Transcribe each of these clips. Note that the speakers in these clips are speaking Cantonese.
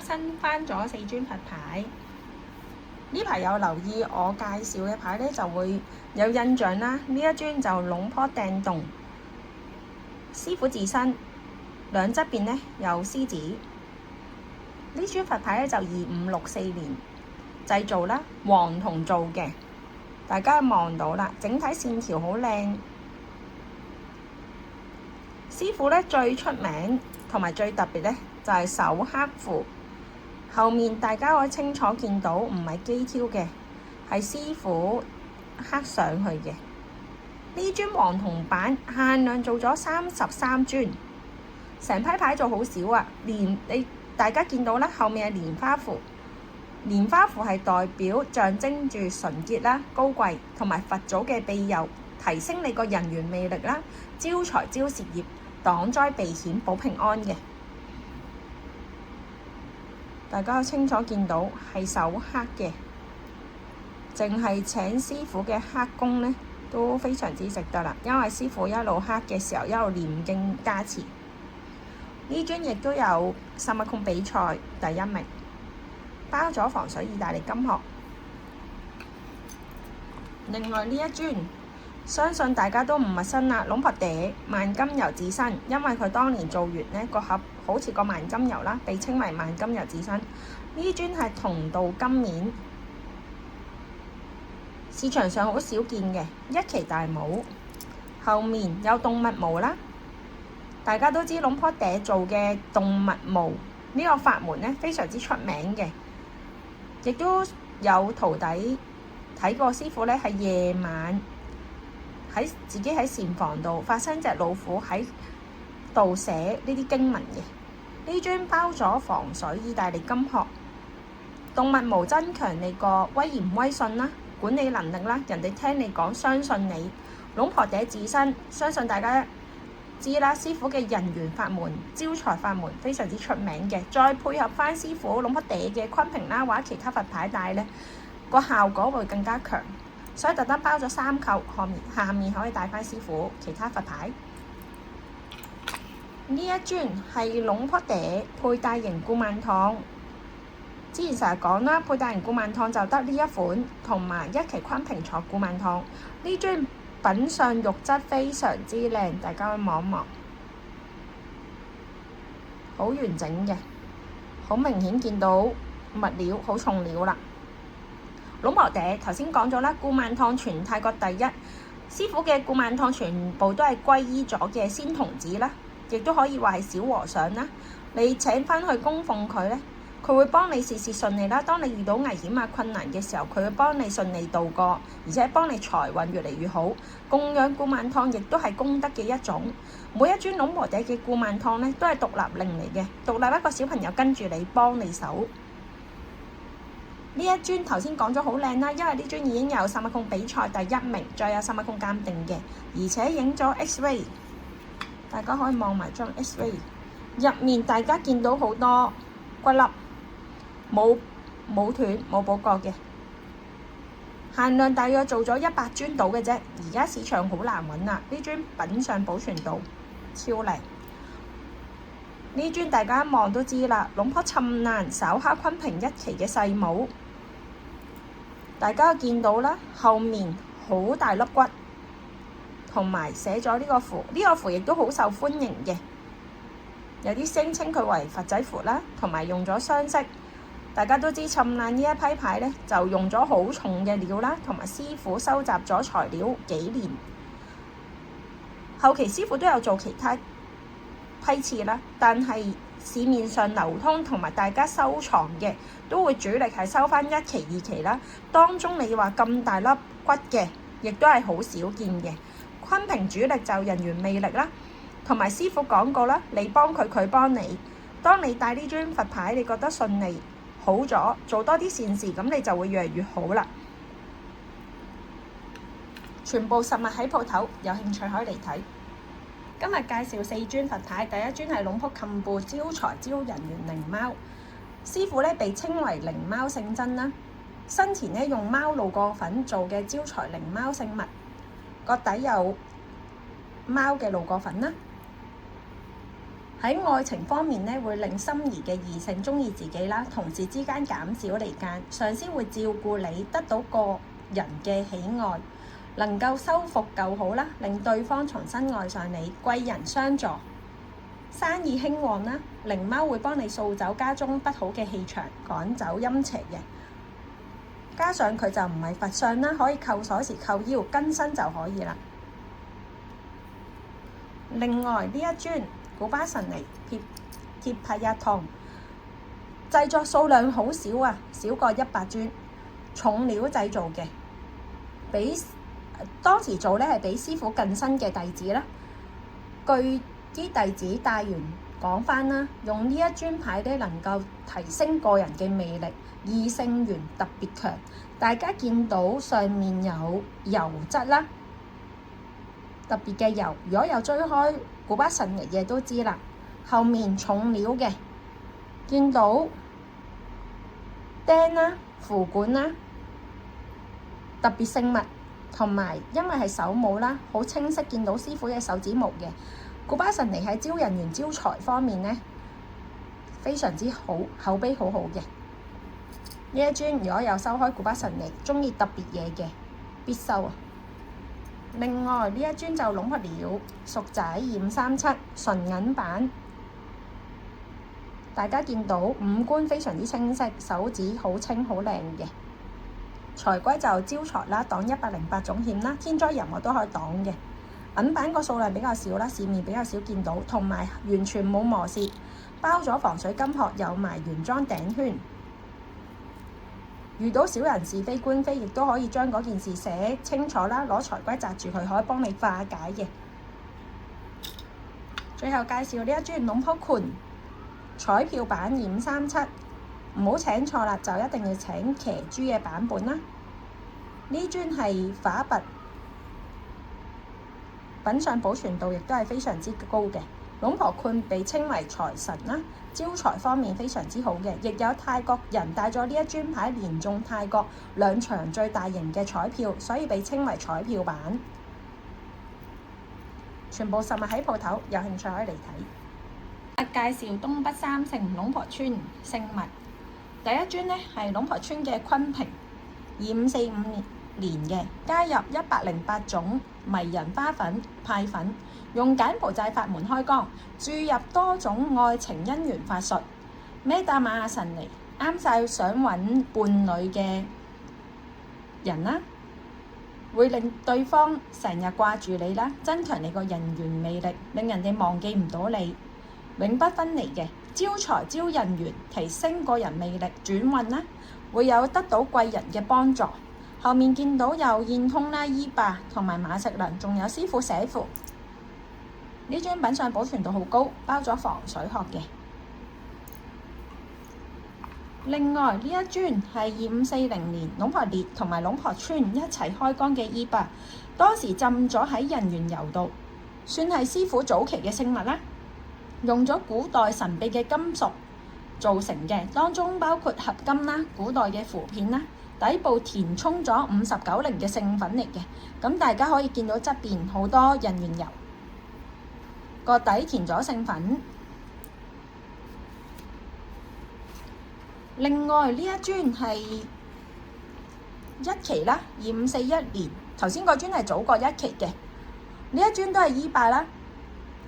新翻咗4尊佛牌。呢排有留意我介紹嘅牌咧，就會有印象啦。呢一尊就龍坡掟洞，師傅自身，兩側邊咧有獅子。呢尊佛牌咧就2564年製造啦，黃銅做嘅，大家望到啦，整體線條好靚。師傅咧最出名同埋最特別咧就係手刻符。後面大家可以清楚見到，唔係機挑嘅，係師傅刻上去嘅。呢尊黃銅板限量做咗33尊，成批牌做好少啊！大家見到啦，後面係蓮花符，蓮花符係代表象徵住純潔啦、高貴同埋佛祖嘅庇佑，提升你個人緣魅力啦，招財招事業、擋災避險、保平安嘅。大家清楚見到係手刻嘅，淨係請師傅嘅刻工呢都非常之值得啦，因為師傅一路刻嘅時候一路念經加持。呢尊亦都有薩瑪孔比賽第1名，包咗防水意大利金殼。另外呢一尊，相信大家都唔陌生啦，龍婆嗲萬金油自身，因為佢當年做完呢個盒好似個萬金油啦，被稱為萬金油自身。呢尊係銅鍍金面，市場上好少見嘅一期大帽，後面有動物毛啦。大家都知龍婆嗲做嘅動物毛呢個法門呢非常之出名嘅，亦都有徒弟睇過師傅呢係夜晚自己喺禪房度發生隻老虎喺度寫呢啲經文嘅。呢尊包咗防水意大利金殼，動物毛增強你個威嚴威信啦，管理能力啦，人哋聽你講相信你。龍婆嗲自身，相信大家知啦，師傅嘅人緣法門、招財法門非常之出名嘅，再配合翻師傅龍婆嗲嘅昆平啦或者其他佛牌帶呢，個效果會更加強，所以特登包咗3扣，下面可以帶翻師傅其他佛牌。呢一尊係龍婆嗲佩戴型古曼童，之前成日講啦，佩戴型古曼童就得呢一款，同埋一期昆平坐古曼童。呢尊品相肉質非常之靚，大家可以望一望，好完整嘅，好明顯見到物料好重料啦。龍婆嗲頭先講咗啦，古曼童全泰國第一，師傅嘅古曼童全部都係皈依咗嘅仙童子啦，亦都可以話係小和尚啦。你請返去供奉佢呢，佢會幫你事事順利啦。當你遇到危險啊困難嘅時候，佢會幫你順利度過，而且幫你財運越嚟越好。供養古曼童亦都係功德嘅一種。每一尊龍婆嗲嘅古曼童呢，都係獨立靈嚟嘅，獨立一個小朋友跟住你幫你手。呢一尊頭先講咗好靚啦，因為呢尊已經有薩瑪孔比賽第1名，再有薩瑪孔鑑定嘅，而且影咗 X-ray， 大家可以望埋張 X-ray， 入面大家見到好多骨粒，冇斷冇補過嘅，限量大約做咗100尊到嘅啫，而家市場好難揾啦。呢尊品相保存度超靚，呢尊大家一望都知啦，龍婆尋難手刻昆平1期嘅細帽。大家見到啦，後面好大粒骨，同埋寫咗呢個符，呢個符亦都好受歡迎嘅。有啲聲稱佢為佛仔符啦，同埋用咗雙色。大家都知尋難呢一批牌呢，就用咗好重嘅料啦，同埋師傅收集咗材料幾年。後期師傅都有做其他批次啦，但係市面上流通同埋大家收藏嘅都會主力係收翻1期2期啦。當中你話咁大粒骨嘅，亦都係好少見嘅。昆平主力就人緣魅力啦，同埋師傅講過啦，你幫佢，佢幫你。當你帶呢尊佛牌，你覺得順利好咗，做多啲善事，咁你就會越嚟越好啦。全部實物喺鋪頭，有興趣可以嚟睇。今日介紹4尊佛牌，第一尊係龍婆冚布招財招人緣靈貓，師傅咧被稱為靈貓聖真啦。生前咧用貓露過粉做嘅招財靈貓聖物，個底有貓嘅露過粉啦。喺愛情方面咧，會令心儀嘅異性鍾意自己啦，同事之間減少離間，上司會照顧你，得到個人嘅喜愛，能夠修復舊好啦，令對方重新愛上你，貴人相助，生意興旺啦，靈貓會幫你掃走家中不好嘅氣場，趕走陰邪嘅。加上佢就唔係佛相啦，可以扣鎖匙扣腰，更新就可以啦。另外呢一尊古巴神尼鐵帕亞糖製作數量好少啊，少過100尊，重料製造嘅，比當時做咧係比師傅更新嘅弟子啦。據啲弟子帶完講返啦，用呢一尊牌咧能夠提升個人嘅魅力，異性緣特別強。大家見到上面有油質啦，特別嘅油，如果有追開古巴神尼嘅都知啦。後面重料嘅，見到釘啦、符管啦，特別聖物，同埋因為係手模啦，好清晰見到師傅嘅手指模嘅。古巴神尼喺招人緣招財方面呢，非常之好，口碑好好嘅。呢一尊如果有收開古巴神尼，鍾意特別嘢嘅必收啊！另外呢一尊就龍婆鳥屬仔2537純銀版，大家見到五官非常之清晰，手指好清好靚嘅。財龜就招財啦，擋108種險啦，天災人禍都可以擋嘅。銀版個數量比較少啦，市面比較少見到，同埋完全冇磨蝕，包咗防水金殼，有埋原裝頂圈。遇到小人是非官非，亦都可以將嗰件事寫清楚啦，攞財龜擲住佢，可以幫你化解嘅。最後介紹呢一尊龍婆坤彩票版2537，唔好請錯啦，就一定要請騎豬嘅版本啦。呢尊係法拔，品相保存度亦都係非常之高嘅。龍婆坤被稱為財神啦，招財方面非常之好嘅，亦有泰國人帶咗呢一尊牌連中泰國2場最大型嘅彩票，所以被稱為彩票版。全部實物喺鋪頭，有興趣可以嚟睇。介紹東北三聖龍婆村聖物，第一尊呢係龍婆村嘅坤瓶，2545年嘅，加入108種迷人花粉派粉，用柬埔寨法門開光，注入多種愛情姻緣法術。咩打馬雅神尼啱晒想揾伴侶嘅人啦，會令對方成日掛住你啦，增強你個人緣魅力，令人哋忘記唔到你，永不分離嘅。招財招人緣，提升個人魅力，轉運啦，會有得到貴人嘅幫助。後面見到有燕通啦、伊霸同埋馬食能，仲有師傅寫符。呢張品相保存度好高，包咗防水殼嘅。另外呢一尊係2540年龍婆烈同埋龍婆村一齊開光嘅伊霸，當時浸咗喺人緣油度，算係師傅早期嘅聖物啦。用咗古代神秘嘅金屬造成嘅，當中包括合金啦、古代嘅符片啦。底部填充咗59靈嘅聖粉嚟嘅，咁大家可以見到側邊好多人緣油，個底填咗聖粉。另外呢一尊係一期啦，2541年，頭先個尊係早過一期嘅，呢一尊都係伊霸啦。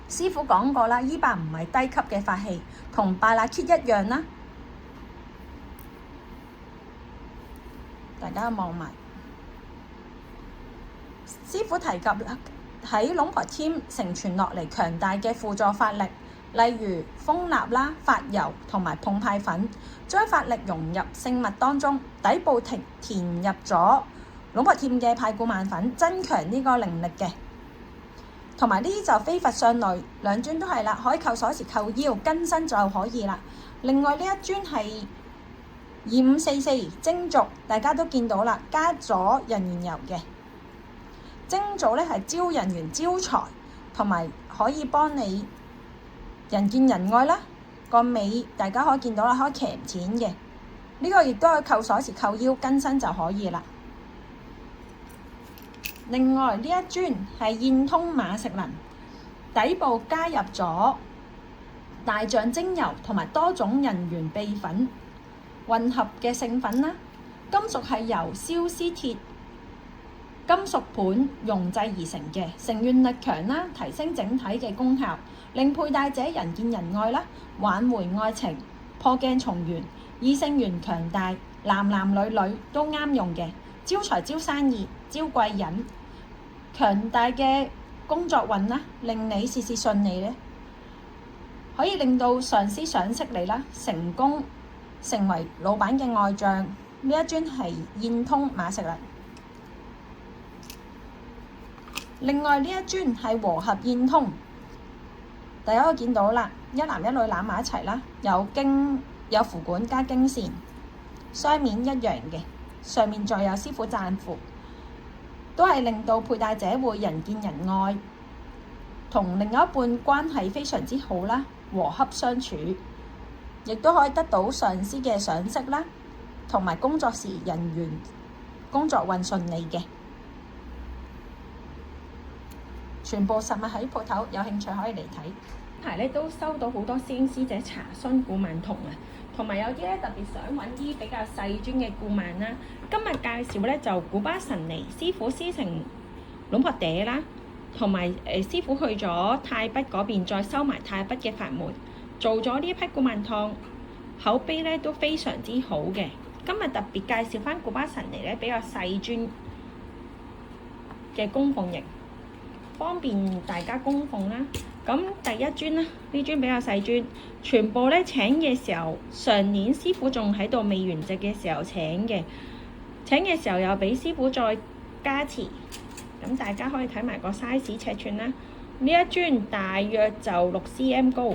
師傅講過啦，伊霸唔係低級嘅法器，同拜拉 kit 一樣啦。大家望埋，師傅提及喺龍婆添承傳落嚟強大嘅輔助法力，例如蜂蠟啦、發油同埋碰派粉，將法力融入聖物當中，底部填入咗龍婆添嘅派固萬粉，增強呢個靈力嘅。同埋呢啲就非佛相類，兩尊都係啦，可以扣鎖匙扣腰，更新就可以啦。另外呢一尊係2544蒸燭，大家都見到啦，加咗人緣油嘅蒸燭咧，係招人緣招財，同埋可以幫你人見人愛啦。個尾大家可以見到啦，可以騎錢嘅，呢個亦都可以扣鎖匙扣腰，更新就可以啦。另外呢一尊係燕通馬食能，底部加入咗大象精油同埋多種人緣秘粉混合嘅聖粉啦。金屬係由燒絲鐵金屬盤溶製而成嘅，成員力強啦，提升整體嘅功效，令佩戴者人見人愛啦，挽回愛情，破鏡重圓，異性緣強大，男男女女都啱用嘅，招財招生意，招貴人，強大嘅工作運啦，令你事事順利咧，可以令到上司賞識你啦，成功成為老闆嘅愛將。呢一樽係燕通馬食嚟。另外呢一樽係和合燕通，大家可以見到啦，一男一女攬埋一齊啦，有符管加經線，雙面一樣嘅，上面再有師傅贊符，都係令到佩戴者會人見人愛，同另一半關係非常之好啦，和洽相處，亦都可以得到上司嘅賞識啦，同埋工作時人緣工作運順利嘅。全部實物喺鋪頭，有興趣可以嚟睇。排咧都收到好多師兄師姐查詢古曼童啊，同埋有啲咧特別想揾啲比較細樽嘅古曼啦。今日介紹咧就古巴神尼師傅師承龍婆嗲啦，同埋師傅去咗泰北嗰邊再收埋泰北嘅法門，做咗呢批古曼燙，口碑咧都非常之好嘅。今日特別介紹翻古巴神尼咧比較細樽嘅供奉型，方便大家供奉啦。咁第一樽啦，呢樽比較細樽，全部咧請嘅時候，上年師傅仲喺度未完席嘅時候請嘅，請嘅時候又俾師傅再加持。咁大家可以睇埋個 size 尺寸啦。呢一樽大約就6 cm 高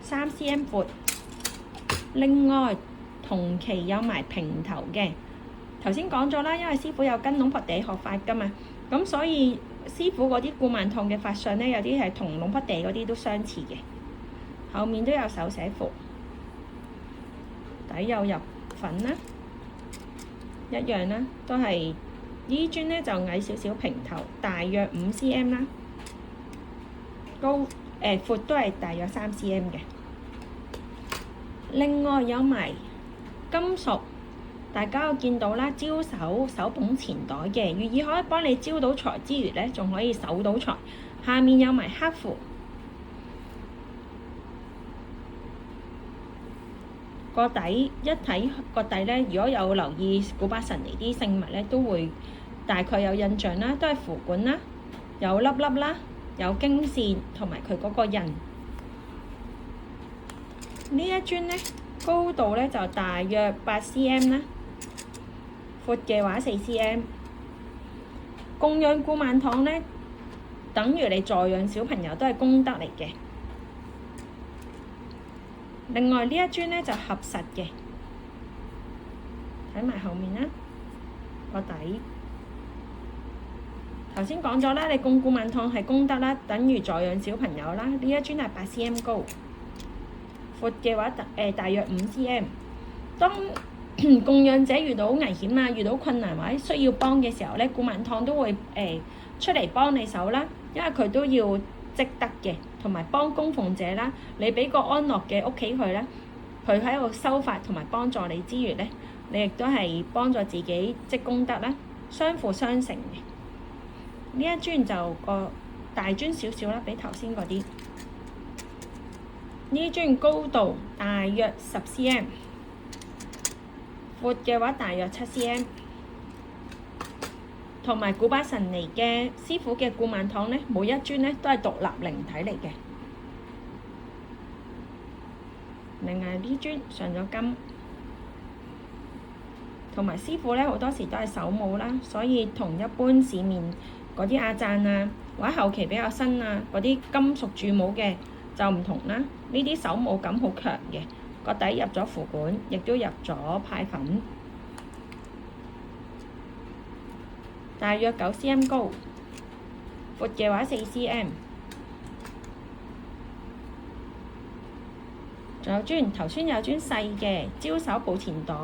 ，3 cm 闊。另外同期有埋平頭嘅，頭先講咗啦，因為師傅有跟龍婆嗲學法噶嘛，咁所以師傅嗰啲古曼燙嘅法相咧，有啲係同龍婆嗲嗰啲都相似嘅。後面都有手寫符，底有入粉啦，一樣啦，都係呢樽咧就矮少少平頭，大約5 cm 啦，高闊都係大約3 cm 嘅。另外有埋金屬，大家有見到啦，招手捧錢袋嘅，寓意可以幫你招到財之餘咧，仲可以守到財。下面有埋黑符，個底一睇個底咧，如果有留意古巴神尼啲聖物咧，都會大概有印象啦，都係符管啦，有粒粒啦，有經線同埋佢嗰個印。呢一樽咧高度咧就大約8 cm 啦，闊嘅話4 cm。供養古曼燙咧，等於你助養小朋友都係功德嚟嘅。另外呢一樽咧就合實嘅，睇埋後面啦，個底。頭先講咗啦，你供古曼燙係功德啦，等於助養小朋友啦。呢一樽係8 cm 高。闊嘅話，大約5 cm。當供養者遇到危險啊、遇到困難或者需要幫嘅時候咧，古曼燙都會出嚟幫你手啦，因為佢都要積德嘅，同埋幫供奉者啦。你俾個安樂嘅屋企佢咧，佢喺度修法同埋幫助你之餘咧，你亦都係幫助自己積功德啦，相輔相成嘅。呢一樽就個大樽少少啦，比頭先嗰啲。呢樽高度大約10 cm， 闊嘅話大約7 cm。同埋古巴神尼嘅師傅嘅古曼燙咧，每一樽咧都係獨立靈體嚟嘅。另外呢樽上咗金，同埋師傅咧好多時都係手舞啦，所以同一般市面嗰啲阿贊啊，或者後期比較新啊嗰啲金屬鑄模嘅就唔同啦。呢啲手舞感好強嘅，個底入咗符管，亦都入咗派粉，大約9 cm 高，闊嘅話4 cm。仲有樽，頭先有樽細嘅招手抱錢袋，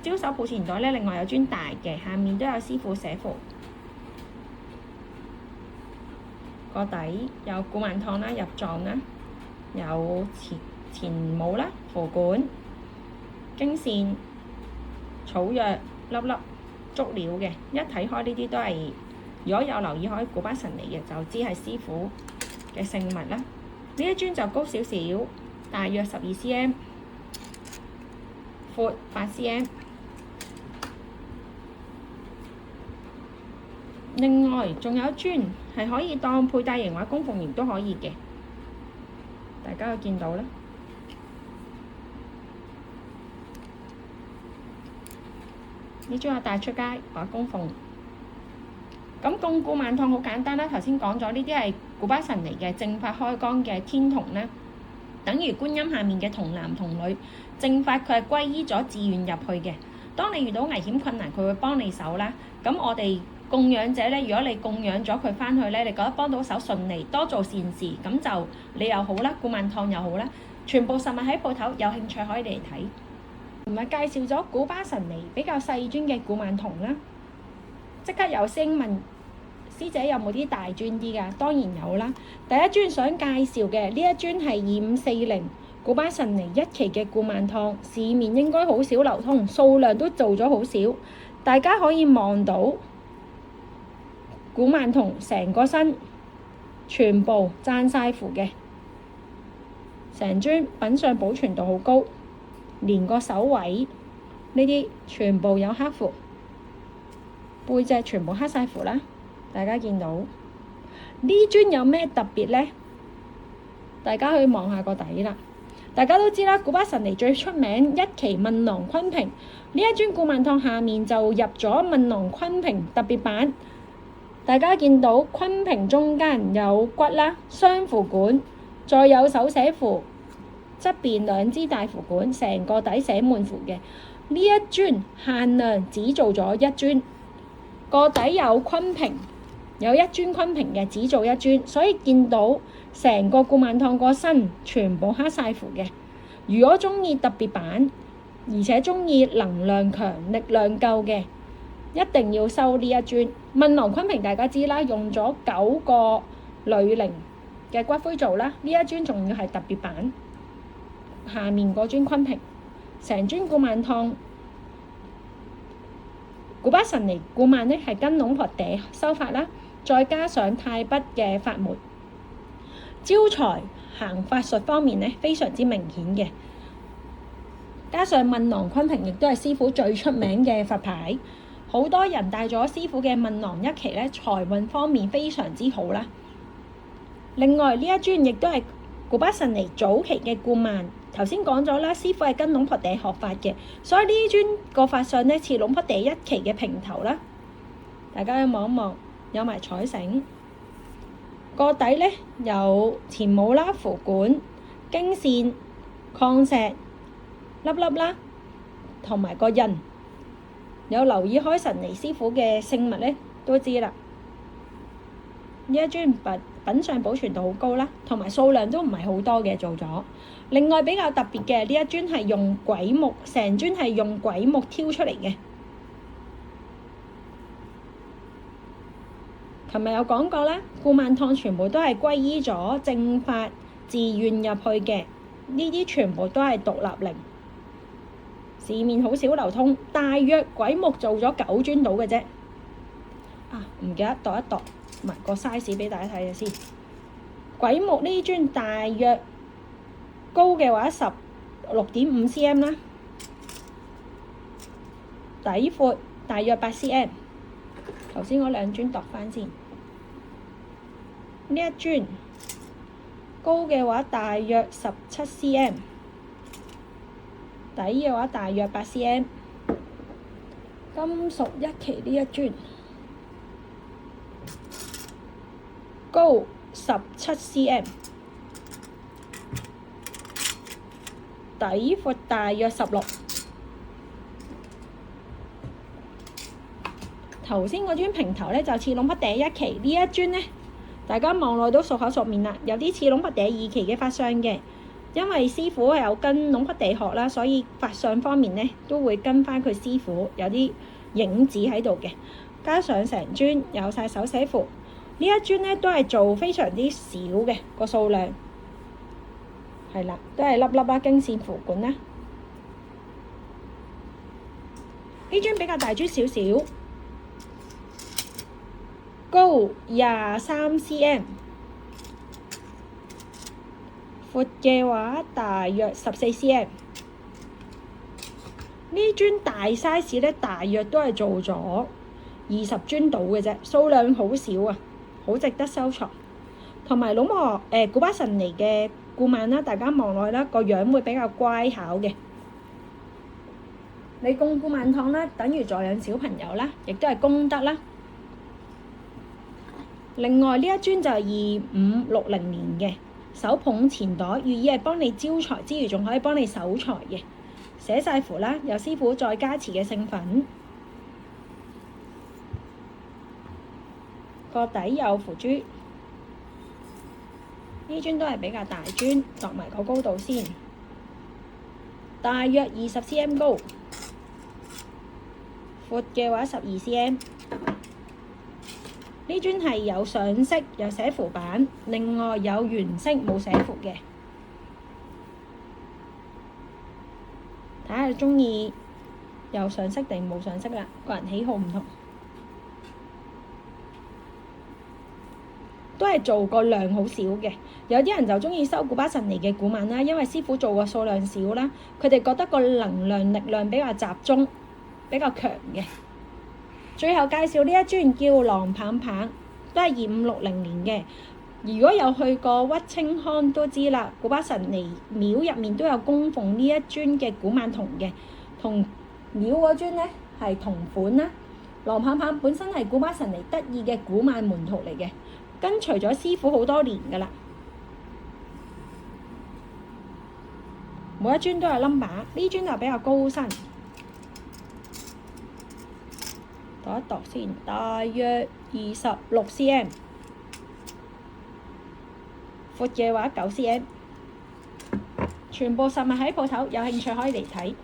招手抱錢袋咧，另外有樽大嘅，下面都有師傅寫符。個底有古曼燙啦、入狀啦，有前帽啦、符管、經線、草藥粒粒足料嘅。一睇開呢啲都係，如果有留意開古巴神尼嘅，就知係師傅嘅聖物啦。呢一尊就高少少，大約12cm， 闊8cm。另外仲有一尊係可以當佩戴型或供奉型都可以嘅，大家會見到啦。呢尊我帶出街或供奉。咁供古曼燙好簡單啦，頭先講咗呢啲係古巴神尼嘅正法開光嘅天童啦，等於觀音下面嘅童男童女。正法佢係歸依咗自願入去嘅，當你遇到危險困難，佢會幫你手啦。咁我哋供養者咧，如果你供養咗佢返去咧，你覺得幫到手順利，多做善事，咁就你又好啦，古曼燙又好啦，全部實物喺鋪頭，有興趣可以嚟睇。同埋介紹咗古巴神尼比較細尊嘅古曼童啦，即刻有師兄問師姐有冇啲大尊啲㗎？當然有啦。第一尊想介紹嘅呢一尊係2540古巴神尼1期嘅古曼燙，市面應該好少流通，數量都做咗好少。大家可以望到古曼童成個身全部贊晒符嘅，成尊品相保存度好高，連個手位呢啲全部有黑符，背脊全部黑晒符啦。大家見到呢尊有咩特別呢？大家去望下個底啦。大家都知啦，古巴神尼最出名1期問囊坤平，呢一尊古曼燙下面就入咗問囊坤平特別版。大家見到坤平中間有骨啦，雙符管，再有手寫符，側邊2支大符管，成個底寫滿符嘅。呢一尊限量只做咗1尊，個底有坤平，有1尊坤平嘅，只做1尊，所以見到成個古曼燙個身全部黑晒符嘅。如果鍾意特別版，而且鍾意能量強、力量夠嘅，一定要收呢一尊。問囊坤平大家知啦，用咗9個女靈嘅骨灰做啦，呢一尊仲要係特別版。下面嗰尊坤平，成尊古曼燙古巴神尼古曼呢係跟龍婆嗲修法啦，再加上泰北嘅法門，招財行法術方面呢非常之明顯嘅。加上問囊坤平亦都係師傅最出名嘅佛牌，好多人帶咗師傅嘅問囊1期呢，財運方面非常之好啦。另外呢一尊亦都係古巴神尼早期嘅古曼，頭先講咗啦，師傅係跟龍婆嗲學法嘅，所以呢尊個法相呢似龍婆嗲1期嘅平頭啦。大家去望一望，有埋彩繩，個底呢有前帽啦、符管、經線、礦石粒粒啦，同埋個印。有留意開神尼師傅嘅聖物呢，都知啦。呢一尊品相保存度好高啦，同埋數量都唔係好多嘅做咗。另外比較特別嘅呢一尊係用鬼木，成尊係用鬼木挑出嚟嘅。琴日有講過啦，古曼燙全部都係歸依咗正法自願入去嘅，呢啲全部都係獨立靈，市面好少流通，大約鬼木做咗9尊到嘅啫。唔記得度一度埋個 size 俾大家睇下先。鬼木呢尊大約高嘅話16.5cm 啦，底闊大約8cm。頭先嗰2尊度翻先，呢一尊高嘅話大約17cm， 底嘅話大約8cm。金屬1期呢一尊高17cm， 底闊大約16。頭先嗰尊平頭呢，就似龍婆嗲1期，呢一尊呢，大家望落都熟口熟面啦，有啲似龍婆嗲2期嘅法相嘅。因為師傅有跟龍婆嗲學啦，所以法相方面呢都會跟翻佢師傅，有啲影子喺度嘅。加上成尊有晒手寫符，呢一樽咧都係做非常之少嘅個數量，係啦，都係粒粒啦，經線符管啦。呢樽比較大樽少少，高23 cm， 闊嘅話大約14 cm。呢樽大 size 咧，大約都係做咗20樽到嘅啫，數量好少啊，好值得收藏。同埋老磨古巴神尼嘅古曼啦，大家望落去啦，個樣會比較乖巧嘅。你供古曼糖啦，等於助養小朋友啦，亦都係功德啦。另外呢一樽就係2560年嘅手捧錢袋，寓意係幫你招財之餘，仲可以幫你守財嘅。寫晒符啦，有師傅再加持嘅聖粉，個底有符珠。呢樽都係比較大樽，度埋個高度先，大約20 cm 高，闊嘅話12 cm。呢樽係有上色，有寫符板，另外有原色冇寫符嘅。睇下你鍾意有上色定冇上色啦，個人喜好唔同。都係做個量好少嘅，有啲人就鍾意收古巴神尼嘅古曼啦，因為師傅做個數量少啦，佢哋覺得個能量力量比較集中，比較強嘅。最後介紹呢一樽叫浪棒棒，都係2560年嘅。如果有去過鬱清康都知啦，古巴神尼廟入面都有供奉呢一樽嘅古曼童嘅，同廟嗰樽咧係同款啦。浪棒棒本身係古巴神尼得意嘅古曼門徒嚟嘅，跟隨咗師傅好多年㗎啦。每一樽都有 number， 呢樽就比較高身，度一度先，大約26 cm。闊嘅話9 cm， 全部實物喺鋪頭，有興趣可以嚟睇。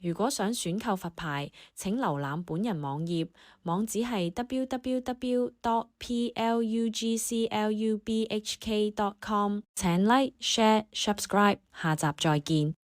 如果想選購佛牌，請瀏覽本人網頁，網址係 www.plugclubhk.com。請 like、share、subscribe， 下集再見。